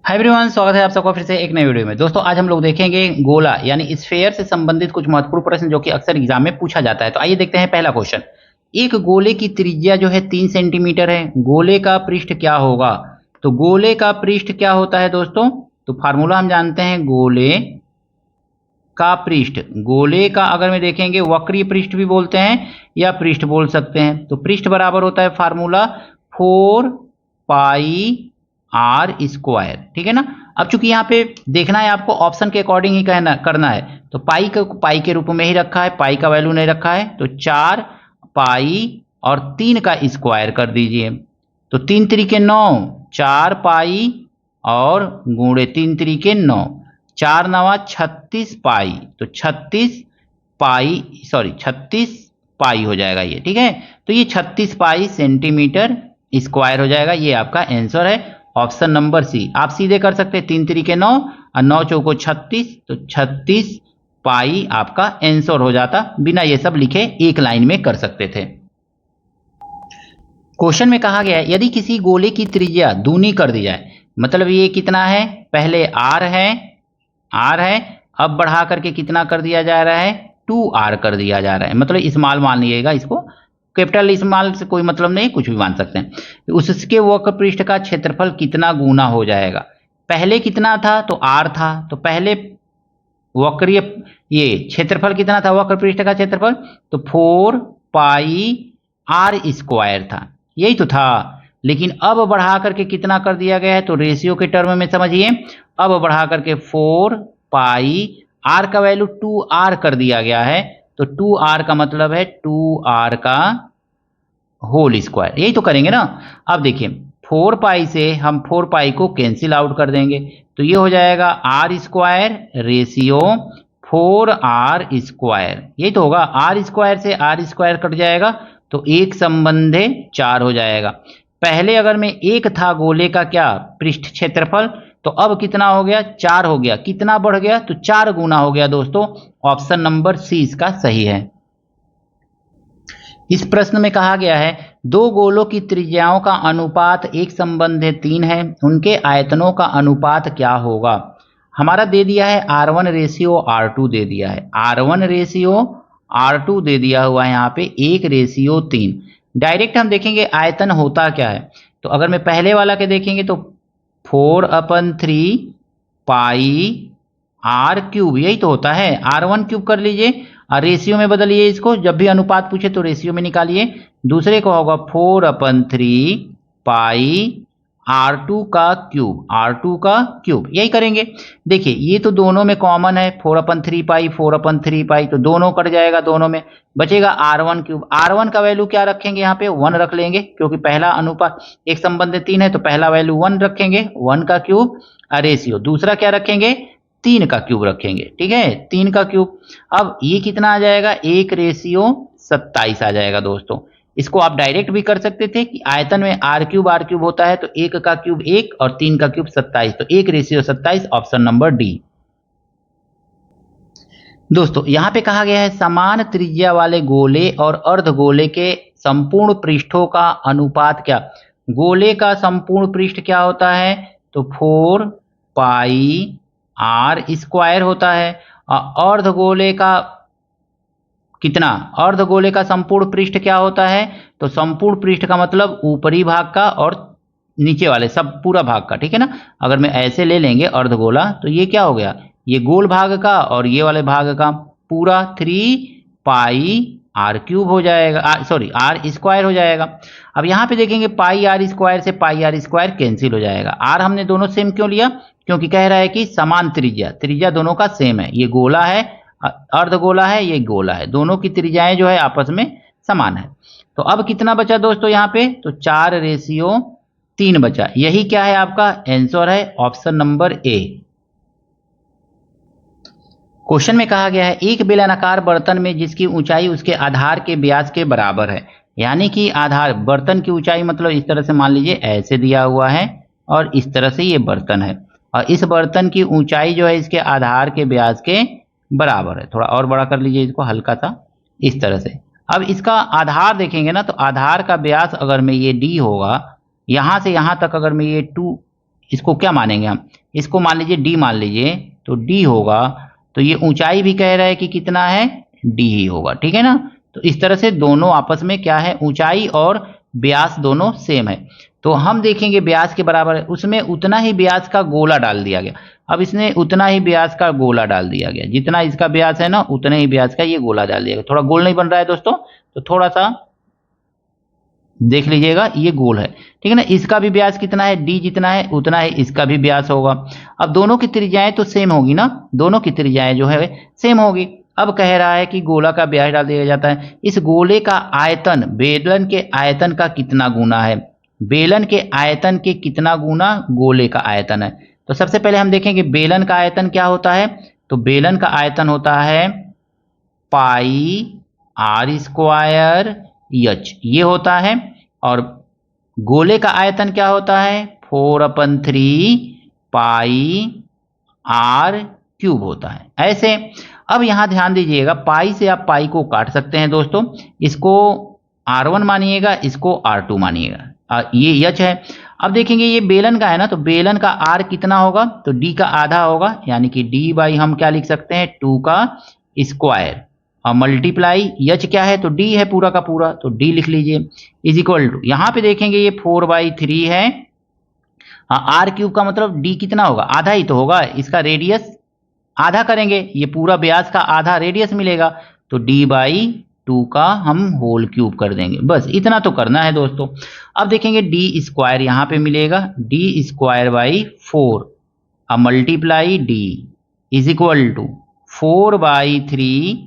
Hi everyone, स्वागत है आप सबका फिर से एक नए वीडियो में। दोस्तों आज हम लोग देखेंगे गोला यानी स्फेयर से संबंधित कुछ महत्वपूर्ण प्रश्न जो कि अक्सर एग्जाम में पूछा जाता है। तो आइए देखते हैं पहला क्वेश्चन। एक गोले की त्रिज्या जो है 3 सेंटीमीटर है, गोले का पृष्ठ क्या होगा? तो गोले का पृष्ठ क्या होता है दोस्तों? तो फार्मूला हम जानते हैं, गोले का पृष्ठ। गोले का अगर में देखेंगे वक्रीय पृष्ठ भी बोलते हैं या पृष्ठ बोल सकते हैं। तो पृष्ठ बराबर होता है फार्मूला 4 पाई आर स्क्वायर, ठीक है ना। अब चूंकि यहाँ पे देखना है आपको, ऑप्शन के अकॉर्डिंग ही करना है। तो पाई के रूप में ही रखा है, पाई का वैल्यू नहीं रखा है। तो 4 पाई और 3 का स्क्वायर कर दीजिए। तो 3 त्रिके 9, 4 पाई और गुणे 3 त्रिके 9, 4 नवा 36 पाई। तो 36 पाई हो जाएगा ये, ठीक है। तो ये 36 पाई सेंटीमीटर स्क्वायर हो जाएगा। ये आपका आंसर है, ऑप्शन नंबर सी। आप सीधे कर सकते हैं, 3 त्रिके 9 और 9 चौको 36, तो 36 पाई आपका आंसर हो जाता। बिना ये सब लिखे एक लाइन में कर सकते थे। क्वेश्चन में कहा गया है यदि किसी गोले की त्रिज्या दूनी कर दी जाए, मतलब ये कितना है, पहले आर है, अब बढ़ा करके कितना कर दिया जा रहा है, 2r कर दिया जा रहा है। मतलब स्मॉल मान लीजिएगा इसको, कैपिटल स्मॉल से कोई मतलब नहीं, कुछ भी मान सकते हैं। उसके वक्र पृष्ठ का क्षेत्रफल कितना गुना हो जाएगा? पहले कितना था, तो r था। तो पहले वक्रीय ये क्षेत्रफल कितना था, वक्र पृष्ठ का क्षेत्रफल, तो 4 पाई आर स्क्वायर था, यही तो था। लेकिन अब बढ़ा करके कितना कर दिया गया है, तो रेशियो के टर्म में समझिए। अब बढ़ा करके 4 पाई आर का वैल्यू 2r कर दिया गया है। तो 2r का मतलब है 2r का होल स्क्वायर, यही तो करेंगे ना। अब देखिए 4 पाई से हम 4 पाई को कैंसिल आउट कर देंगे। तो ये हो जाएगा are square ratio 4r square, यही तो होगा। आर स्क्वायर से आर स्क्वायर कट जाएगा, तो एक संबंधे 4 हो जाएगा। पहले अगर में एक था गोले का क्या पृष्ठ क्षेत्रफल, तो अब कितना हो गया, 4 हो गया। कितना बढ़ गया, तो 4 गुना हो गया दोस्तों। ऑप्शन नंबर सी इसका सही है। इस प्रश्न में कहा गया है दो गोलों की त्रिज्याओं का अनुपात 1:3 है, उनके आयतनों का अनुपात क्या होगा? हमारा दे दिया है R1 रेशियो R2 दे दिया है, R1 रेशियो R2 दे दिया हुआ है यहाँ पे 1:3। डायरेक्ट हम देखेंगे आयतन होता क्या है। तो अगर मैं पहले वाला के देखेंगे तो 4/3 पाई आर क्यूब, यही तो होता है। R1 क्यूब कर लीजिए और रेशियो में बदलिए इसको, जब भी अनुपात पूछे तो रेशियो में निकालिए। दूसरे को होगा 4/3 पाई R2 का क्यूब, यही करेंगे। देखिए ये तो दोनों में कॉमन है, 4/3 पाई, तो दोनों कट जाएगा, दोनों में बचेगा R1 क्यूब। R1 का वैल्यू क्या रखेंगे, यहाँ पे 1 रख लेंगे, क्योंकि पहला अनुपात 1:3 है, तो पहला वैल्यू 1 रखेंगे, 1 का क्यूब रेशियो। दूसरा क्या रखेंगे, 3 का क्यूब रखेंगे, ठीक है, 3 का क्यूब। अब ये कितना आ जाएगा, 1:27 आ जाएगा दोस्तों। इसको आप डायरेक्ट भी कर सकते थे कि आयतन में आर क्यूब होता है, तो 1 का क्यूब 1 और 3 का क्यूब 27, तो 1:27, ऑप्शन नंबर डी। दोस्तों यहाँ पे कहा गया है समान त्रिज्या वाले गोले और अर्धगोले के संपूर्ण पृष्ठों का अनुपात क्या? गोले का संपूर्ण पृष्ठ क्या होता है, तो 4 पाई आर स्क्वायर होता है। और अर्धगोले का कितना, अर्धगोले का संपूर्ण पृष्ठ क्या होता है, तो संपूर्ण पृष्ठ का मतलब ऊपरी भाग का और नीचे वाले सब पूरा भाग का, ठीक है ना। अगर मैं ऐसे ले लेंगे अर्धगोला, तो ये क्या हो गया, ये गोल भाग का और ये वाले भाग का पूरा 3 पाई आर क्यूब हो जाएगा, आर स्क्वायर हो जाएगा। अब यहाँ पे देखेंगे पाई आर स्क्वायर से पाई आर स्क्वायर कैंसिल हो जाएगा। आर हमने दोनों सेम क्यों लिया, क्योंकि कह रहा है कि समान त्रिज्या दोनों का सेम है। ये गोला है, अर्धगोला है, ये गोला है, दोनों की त्रिज्याएं जो है आपस में समान है। तो अब कितना बचा दोस्तों यहाँ पे, तो 4:3 बचा। यही क्या है, आपका आंसर है, ऑप्शन नंबर ए। क्वेश्चन में कहा गया है एक बेलनाकार बर्तन में जिसकी ऊंचाई उसके आधार के व्यास के बराबर है, यानी कि आधार बर्तन की ऊंचाई, मतलब इस तरह से मान लीजिए ऐसे दिया हुआ है और इस तरह से ये बर्तन है, और इस बर्तन की ऊंचाई जो है इसके आधार के व्यास के बराबर है। थोड़ा और बड़ा कर लीजिए इसको, हल्का सा इस तरह से। अब इसका आधार देखेंगे ना, तो आधार का व्यास अगर में ये d होगा, यहाँ से यहाँ तक अगर में ये 2 इसको क्या मानेंगे हम, इसको मान लीजिए डी मान लीजिए, तो डी होगा। तो ये ऊंचाई भी कह रहा है कि कितना है, डी ही होगा, ठीक है ना। तो इस तरह से दोनों आपस में क्या है, ऊंचाई और व्यास दोनों सेम है। तो हम देखेंगे व्यास के बराबर है, उसमें उतना ही व्यास का गोला डाल दिया गया। अब इसने उतना ही व्यास का गोला डाल दिया गया, जितना इसका व्यास है ना उतने ही व्यास का ये गोला डाल दिया गया। थोड़ा गोल नहीं बन रहा है दोस्तों, तो थोड़ा सा देख लीजिएगा, ये गोल है, ठीक है ना। इसका भी व्यास कितना है, डी जितना है उतना ही इसका भी व्यास होगा। अब दोनों की त्रिज्याएं तो सेम होगी ना, दोनों की त्रिज्याएं जो है सेम होगी। अब कह रहा है कि गोला का व्यास डाल दिया जाता है। इस गोले का आयतन बेलन के आयतन का कितना गुना है, बेलन के आयतन के कितना गुना गोले का आयतन है। तो सबसे पहले हम देखेंगे बेलन का आयतन क्या होता है। तो बेलन का आयतन होता है पाई आर स्क्वायर एच, ये होता है। और गोले का आयतन क्या होता है, 4/3 पाई आर क्यूब होता है, ऐसे। अब यहां ध्यान दीजिएगा, पाई से आप पाई को काट सकते हैं दोस्तों, इसको R1 मानिएगा, इसको R2 मानिएगा, ये एच है। अब देखेंगे ये बेलन का है ना, तो बेलन का आर कितना होगा, तो डी का आधा होगा, यानी कि डी बाई हम क्या लिख सकते हैं, 2 का स्क्वायर, और मल्टीप्लाई एच क्या है, तो डी है पूरा का पूरा, तो डी लिख लीजिए, इज इक्वल टू, यहां पे देखेंगे ये 4/3 है। आर क्यूब का मतलब डी कितना होगा, आधा ही तो होगा, इसका रेडियस आधा करेंगे, ये पूरा व्यास का आधा रेडियस मिलेगा, तो d/2 का हम होल क्यूब कर देंगे। बस इतना तो करना है दोस्तों। अब देखेंगे डी स्क्वायर यहाँ पे मिलेगा, डी स्क्वायर बाई 4, अब multiply D is equal to 4/3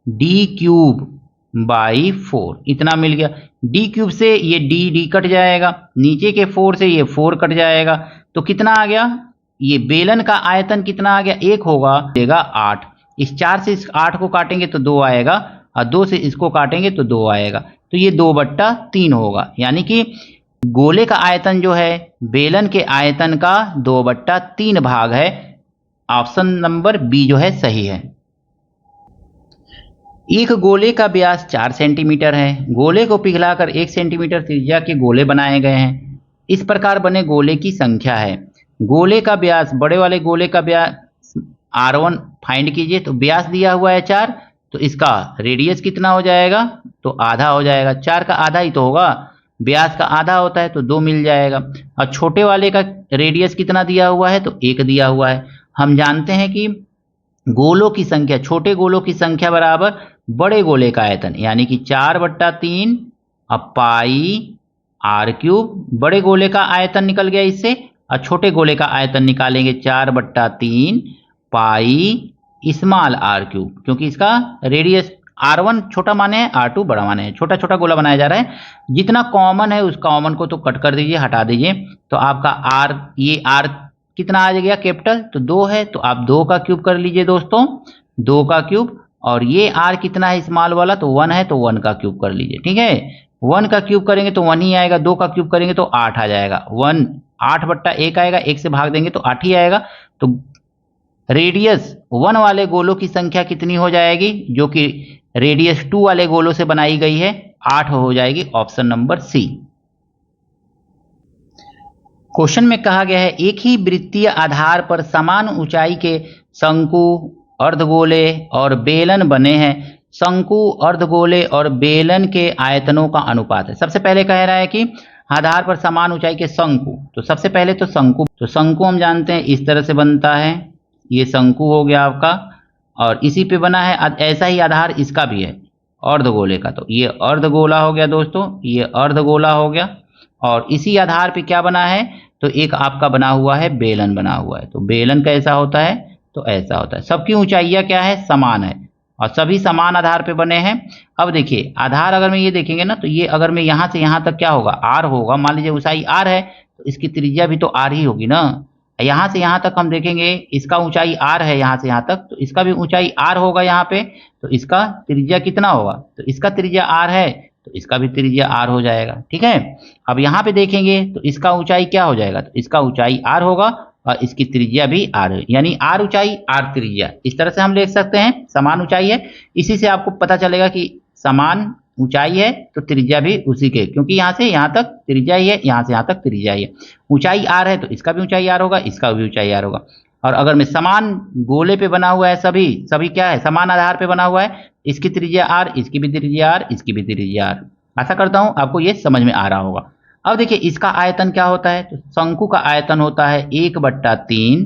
D cube by 4, इतना मिल गया। डी क्यूब से ये डी कट जाएगा, नीचे के 4 से ये 4 कट जाएगा, तो कितना आ गया, ये बेलन का आयतन कितना आ गया, 1 होगा, देगा 8। इस 4 से इस 8 को काटेंगे तो 2 आएगा, और 2 से इसको काटेंगे तो 2 आएगा, तो ये 2/3 होगा। यानी कि गोले का आयतन जो है बेलन के आयतन का 2/3 भाग है। ऑप्शन नंबर बी जो है सही है। एक गोले का व्यास 4 सेंटीमीटर है, गोले को पिघलाकर 1 सेंटीमीटर त्रिज्या के गोले बनाए गए हैं। इस प्रकार बने गोले की संख्या है। गोले का व्यास, बड़े वाले गोले का व्यास R1 फाइंड कीजिए। तो व्यास दिया हुआ है 4, तो इसका रेडियस कितना हो जाएगा, तो आधा हो जाएगा, 4 का आधा ही तो होगा, व्यास का आधा होता है तो 2 मिल जाएगा। और छोटे वाले का रेडियस कितना दिया हुआ है, तो 1 दिया हुआ है। हम जानते हैं कि गोलों की संख्या, छोटे गोलों की संख्या बराबर बड़े गोले का आयतन, यानी कि 4/3 अब पाई आर क्यूब, बड़े गोले का आयतन निकल गया इससे, और छोटे गोले का आयतन निकालेंगे 4/3 पाई स्मॉल आर क्यूब, क्योंकि इसका रेडियस R1 छोटा माने है, R2 बड़ा माने है, छोटा छोटा गोला बनाया जा रहा है। जितना कॉमन है उस कॉमन को तो कट कर दीजिए, हटा दीजिए, तो आपका R, ये R कितना आ गया कैपिटल, तो 2 है, तो आप 2 का क्यूब कर लीजिए दोस्तों, 2 का क्यूब। और ये R कितना है स्मॉल वाला, तो 1 है, तो 1 का क्यूब कर लीजिए, ठीक है। 1 का क्यूब करेंगे तो 1 ही आएगा, 2 का क्यूब करेंगे तो 8 आ जाएगा, 8/1 आएगा, 1 से भाग देंगे तो 8 ही आएगा। तो रेडियस 1 वाले गोलों की संख्या कितनी हो जाएगी, जो कि रेडियस 2 वाले गोलों से बनाई गई है, 8 हो जाएगी, ऑप्शन नंबर सी। क्वेश्चन में कहा गया है, एक ही वृत्तीय आधार पर समान ऊंचाई के शंकु, अर्धगोले और बेलन बने हैं। शंकु, अर्धगोले और बेलन के आयतनों का अनुपात है। सबसे पहले कह रहा है कि आधार पर समान ऊंचाई के शंकु, तो सबसे पहले तो शंकु, तो शंकु हम जानते हैं इस तरह से बनता है, ये शंकु हो गया आपका, और इसी पे बना है। ऐसा ही आधार इसका भी है अर्धगोले का, तो ये अर्धगोला हो गया दोस्तों, ये अर्धगोला हो गया। और इसी आधार पे क्या बना है, तो एक आपका बना हुआ है बेलन बना हुआ है। तो बेलन कैसा होता है, तो ऐसा होता है। सबकी ऊंचाइयाँ क्या है, समान है, और सभी समान आधार पे बने हैं। अब देखिए आधार अगर मैं ये देखेंगे ना, तो ये अगर मैं यहाँ से यहाँ तक क्या होगा, आर होगा। मान लीजिए ऊंचाई आर है, तो इसकी त्रिज्या भी तो आर ही होगी ना। यहाँ से यहाँ तक हम देखेंगे, इसका ऊंचाई आर है यहाँ से यहाँ तक, तो इसका भी ऊंचाई आर होगा यहाँ पे, तो इसका त्रिज्या कितना होगा, तो इसका त्रिज्या आर है, तो इसका भी त्रिज्या आर हो जाएगा, ठीक है। अब यहाँ पे देखेंगे तो इसका ऊंचाई क्या हो जाएगा, तो इसका ऊंचाई आर होगा, और इसकी त्रिज्या भी आर है, यानी आर ऊंचाई आर त्रिज्या, इस तरह से हम लिख सकते हैं। समान ऊंचाई है, इसी से आपको पता चलेगा कि समान ऊंचाई है तो त्रिज्या भी उसी के, क्योंकि यहाँ से यहाँ तक त्रिज्या ही है, यहाँ से यहाँ तक त्रिज्या ही है। ऊंचाई r है तो इसका भी ऊंचाई r होगा, इसका भी ऊंचाई r होगा। और अगर मैं समान गोले पे बना हुआ है, सभी सभी क्या है, समान आधार पे बना हुआ है, इसकी त्रिज्या r, इसकी भी त्रिज्या r, इसकी भी त्रिज्या r। आशा करता हूं आपको ये समझ में आ रहा होगा। अब देखिए इसका आयतन क्या होता है, तो शंकु का आयतन होता है 1/3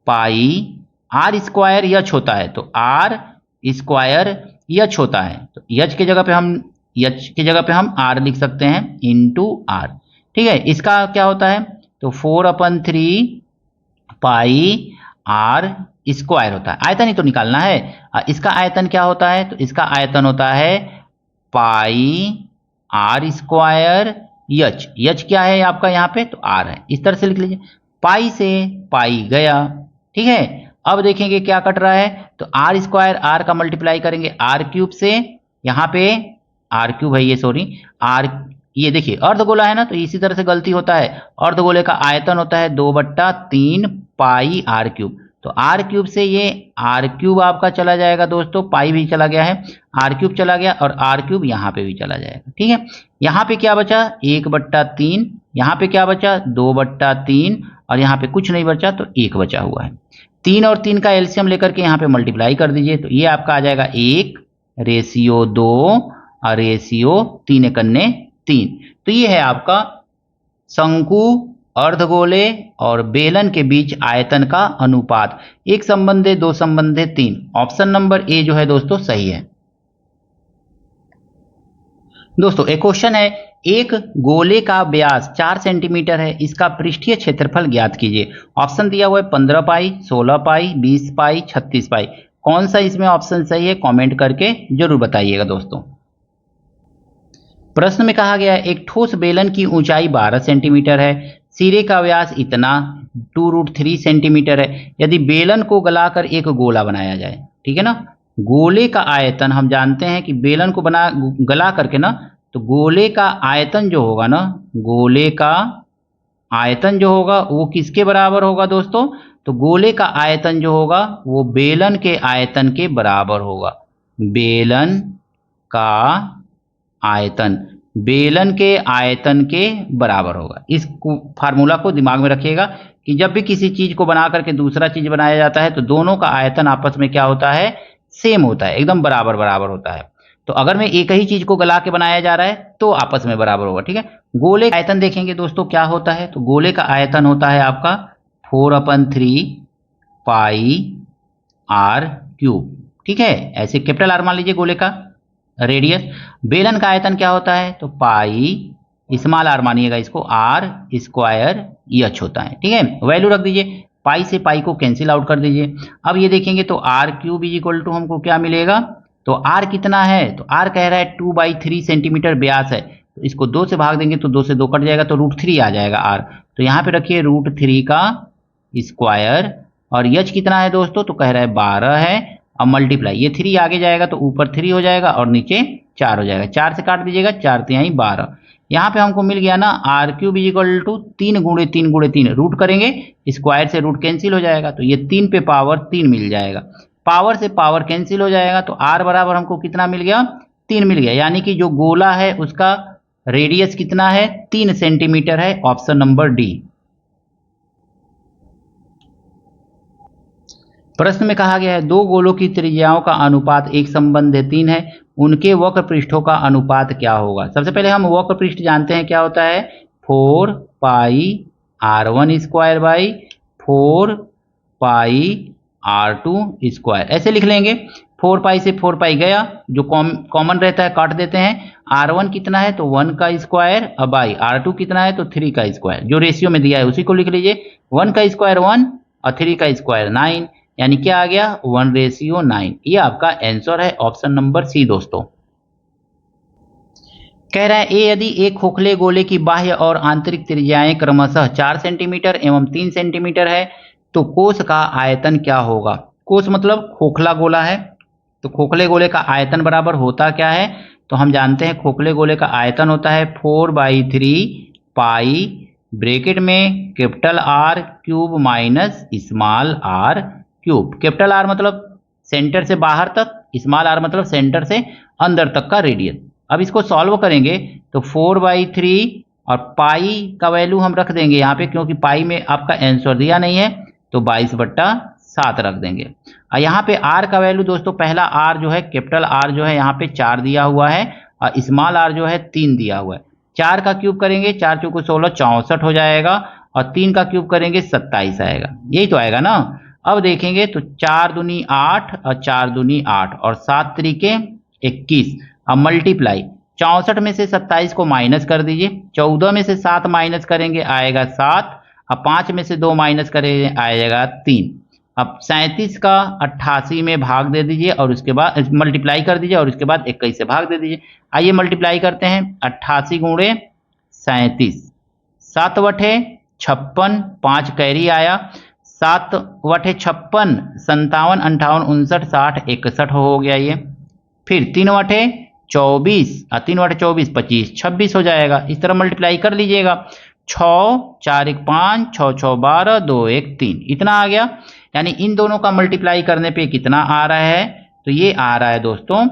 पाई आर स्क्वायर यच होता है, तो आर स्क्वायर यच होता है, तो यच की जगह पे हम आर लिख सकते हैं इंटू आर। ठीक है, इसका क्या होता है, तो 4/3 पाई आर स्क्वायर होता है। आयतन ही तो निकालना है। इसका आयतन क्या होता है, तो इसका आयतन होता है पाई आर स्क्वायर यच। यच क्या है आपका यहाँ पे, तो आर है, इस तरह से लिख लीजिए। पाई से पाई गया। ठीक है, अब देखेंगे क्या कट रहा है, तो आर स्क्वायर आर का मल्टीप्लाई करेंगे आर क्यूब से, यहाँ पे आर क्यूब है ये, सॉरी आर, ये देखिए अर्धगोला है ना, तो इसी तरह से गलती होता है। अर्धगोले का आयतन होता है 2/3 पाई आर क्यूब, तो आर क्यूब से ये आर क्यूब आपका चला जाएगा दोस्तों, पाई भी चला गया है, आर क्यूब चला गया और आर क्यूब यहाँ पे भी चला जाएगा। ठीक है, यहाँ पे क्या बचा 1/3, यहाँ पे क्या बचा 2/3 और यहाँ पे कुछ नहीं बचा तो 1 बचा हुआ है। 3 और 3 का एलसीएम लेकर के यहाँ पे मल्टीप्लाई कर दीजिए, तो ये आपका आ जाएगा 1/2 और रेशियो 3×3। तो ये है आपका शंकु, अर्धगोले और बेलन के बीच आयतन का अनुपात। 1:2:3। ऑप्शन नंबर ए जो है दोस्तों सही है। दोस्तों एक क्वेश्चन है, एक गोले का व्यास 4 सेंटीमीटर है, इसका पृष्ठीय क्षेत्रफल ज्ञात कीजिए। ऑप्शन दिया हुआ है 15 पाई, 16 पाई, 20 पाई, 36 पाई। कौन सा इसमें ऑप्शन सही है, कमेंट करके जरूर बताइएगा दोस्तों। प्रश्न में कहा गया है एक ठोस बेलन की ऊंचाई 12 सेंटीमीटर है, सिरे का व्यास इतना 2√3 सेंटीमीटर है। यदि बेलन को गलाकर एक गोला बनाया जाए, ठीक है ना, गोले का आयतन हम जानते हैं कि बेलन को गला करके ना, तो गोले का आयतन जो होगा ना, गोले का आयतन जो होगा वो किसके बराबर होगा दोस्तों, तो गोले का आयतन जो होगा वो बेलन के आयतन के बराबर होगा। बेलन का आयतन बेलन के आयतन के बराबर होगा। इस फार्मूला को दिमाग में रखिएगा कि जब भी किसी चीज को बना करके दूसरा चीज बनाया जाता है तो दोनों का आयतन आपस में क्या होता है, सेम होता है, एकदम बराबर बराबर होता है। तो अगर मैं एक ही चीज को गला के बनाया जा रहा है तो आपस में बराबर होगा। ठीक है, गोले का आयतन देखेंगे दोस्तों क्या होता है, तो गोले का आयतन होता है आपका 4/3 पाई आर क्यूब। ठीक है, ऐसे कैपिटल आर मान लीजिए गोले का रेडियस। बेलन का आयतन क्या होता है, तो पाई स्मॉल आर मानिएगा इसको, आर स्क्वायर एच होता है। ठीक है, वैल्यू रख दीजिए, पाई से पाई को कैंसिल आउट कर दीजिए। अब ये देखेंगे तो R cube is equal to हमको क्या मिलेगा, तो आर कितना है, तो आर कह रहा है 2/3 सेंटीमीटर व्यास है, तो इसको 2 से भाग देंगे तो 2 से 2 कट जाएगा तो √3 आ जाएगा आर। तो यहाँ पे रखिए √3 का स्क्वायर, और एच कितना है दोस्तों, तो कह रहा है 12 है। अब मल्टीप्लाई, ये 3 आगे जाएगा तो ऊपर 3 हो जाएगा और नीचे 4 हो जाएगा, 4 से काट दीजिएगा, 4 3 12। यहाँ पे हमको मिल गया ना R cube is equal to 3 × 3 × 3, root करेंगे, स्क्वायर से रूट कैंसिल हो जाएगा, तो ये 3 पे पावर 3 मिल जाएगा, पावर से पावर कैंसिल हो जाएगा, तो आर बराबर हमको कितना मिल गया, 3 मिल गया। यानी कि जो गोला है उसका रेडियस कितना है, 3 सेंटीमीटर है। Option number D. प्रश्न में कहा गया है दो गोलों की त्रिज्याओं का अनुपात 1:3 है, उनके वक्र पृष्ठों का अनुपात क्या होगा। सबसे पहले हम वक्र पृष्ठ जानते हैं क्या होता है, 4 पाई r1 square by 4 pi r2 square, ऐसे लिख लेंगे। 4 पाई से 4 पाई गया, जो कॉमन रहता है काट देते हैं। r1 कितना है, तो 1 का स्क्वायर, अब बाई r2 कितना है, तो 3 का स्क्वायर, जो रेशियो में दिया है उसी को लिख लीजिए। 1 का स्क्वायर 1 और 3 का स्क्वायर 9, यानी क्या आ गया 1:9। ये आपका आंसर है ऑप्शन नंबर सी दोस्तों। कह रहा है ए यदि एक खोखले गोले की बाह्य और आंतरिक त्रिज्याएं क्रमशः 4 सेंटीमीटर एवं 3 सेंटीमीटर है तो कोश का आयतन क्या होगा। कोश मतलब खोखला गोला है, तो खोखले गोले का आयतन बराबर होता क्या है, तो हम जानते हैं खोखले गोले का आयतन होता है 4/3 पाई ब्रैकेट में capital R cube minus small R cube. Capital R मतलब सेंटर से बाहर तक, स्मॉल आर मतलब सेंटर से अंदर तक का रेडियस। अब इसको सॉल्व करेंगे तो 4/3 और पाई का वैल्यू हम रख देंगे यहाँ पे, क्योंकि पाई में आपका आंसर दिया नहीं है, तो 22/7 रख देंगे। और यहाँ पे आर का वैल्यू दोस्तों, पहला आर जो है कैपिटल आर जो है यहाँ पे 4 दिया हुआ है और स्मॉल आर जो है 3 दिया हुआ है। 4 का क्यूब करेंगे, 4 चौको 16, 64 हो जाएगा और 3 का क्यूब करेंगे 27 आएगा, यही तो आएगा ना। अब देखेंगे तो 4 दूनी 8 और 4 दूनी 8 और 7 त्रिके 21। अब मल्टीप्लाई 64 में से 27 को माइनस कर दीजिए, 14 में से 7 माइनस करेंगे आएगा 7, अब 5 में से 2 माइनस करेंगे आएगा 3। अब 37 का 88 में भाग दे दीजिए और उसके बाद मल्टीप्लाई कर दीजिए और उसके बाद 21 से भाग दे दीजिए। आइए मल्टीप्लाई करते हैं, 88 गुणे 37, 7/56, 5 कैरी आया, 7/56, 57, 58, 59, 60, 61 हो गया ये। फिर 3/24, 3/24, 25, 26 हो जाएगा। इस तरह मल्टीप्लाई कर लीजिएगा, 6, 4, 1, 5, 6, 6, 12, 2, 1, 3, इतना आ गया। यानी इन दोनों का मल्टीप्लाई करने पे कितना आ रहा है, तो ये आ रहा है दोस्तों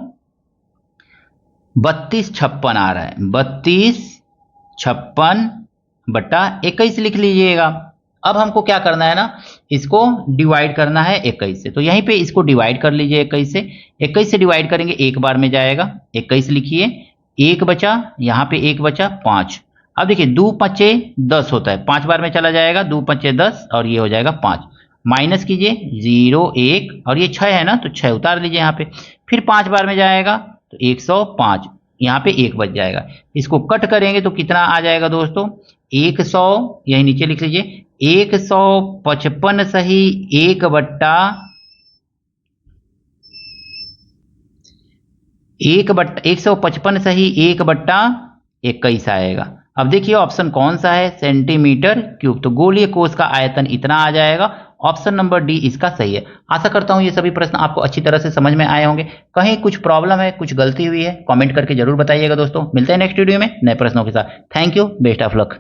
3256 आ रहा है, 3256/21 लिख लीजिएगा। अब हमको क्या करना है ना, इसको डिवाइड करना है 21 से, तो यहीं पे इसको डिवाइड कर लीजिए 21 से। 21 से डिवाइड करेंगे एक बार में जाएगा, 21 लिखिए, 1 बचा, यहाँ पे 1 बचा 5। अब देखिए 2 5 10 होता है, 5 बार में चला जाएगा, 2 5 10 और ये हो जाएगा 5। माइनस कीजिए 0 1 और ये 6 है ना, तो 6 उतार लीजिए यहाँ पे। फिर 5 बार में जाएगा तो 105, यहाँ पे 1 बच जाएगा। इसको कट करेंगे तो कितना आ जाएगा दोस्तों, 100, यही नीचे लिख लीजिए, 155 सही 1/155 सही 1/21 आएगा। अब देखिए ऑप्शन कौन सा है, सेंटीमीटर क्यूब, तो गोलीय कोश का आयतन इतना आ जाएगा। ऑप्शन नंबर डी इसका सही है। आशा करता हूं ये सभी प्रश्न आपको अच्छी तरह से समझ में आए होंगे। कहीं कुछ प्रॉब्लम है, कुछ गलती हुई है, कमेंट करके जरूर बताइएगा दोस्तों। मिलते हैं नेक्स्ट वीडियो में नए प्रश्नों के साथ। Thank you, best of luck.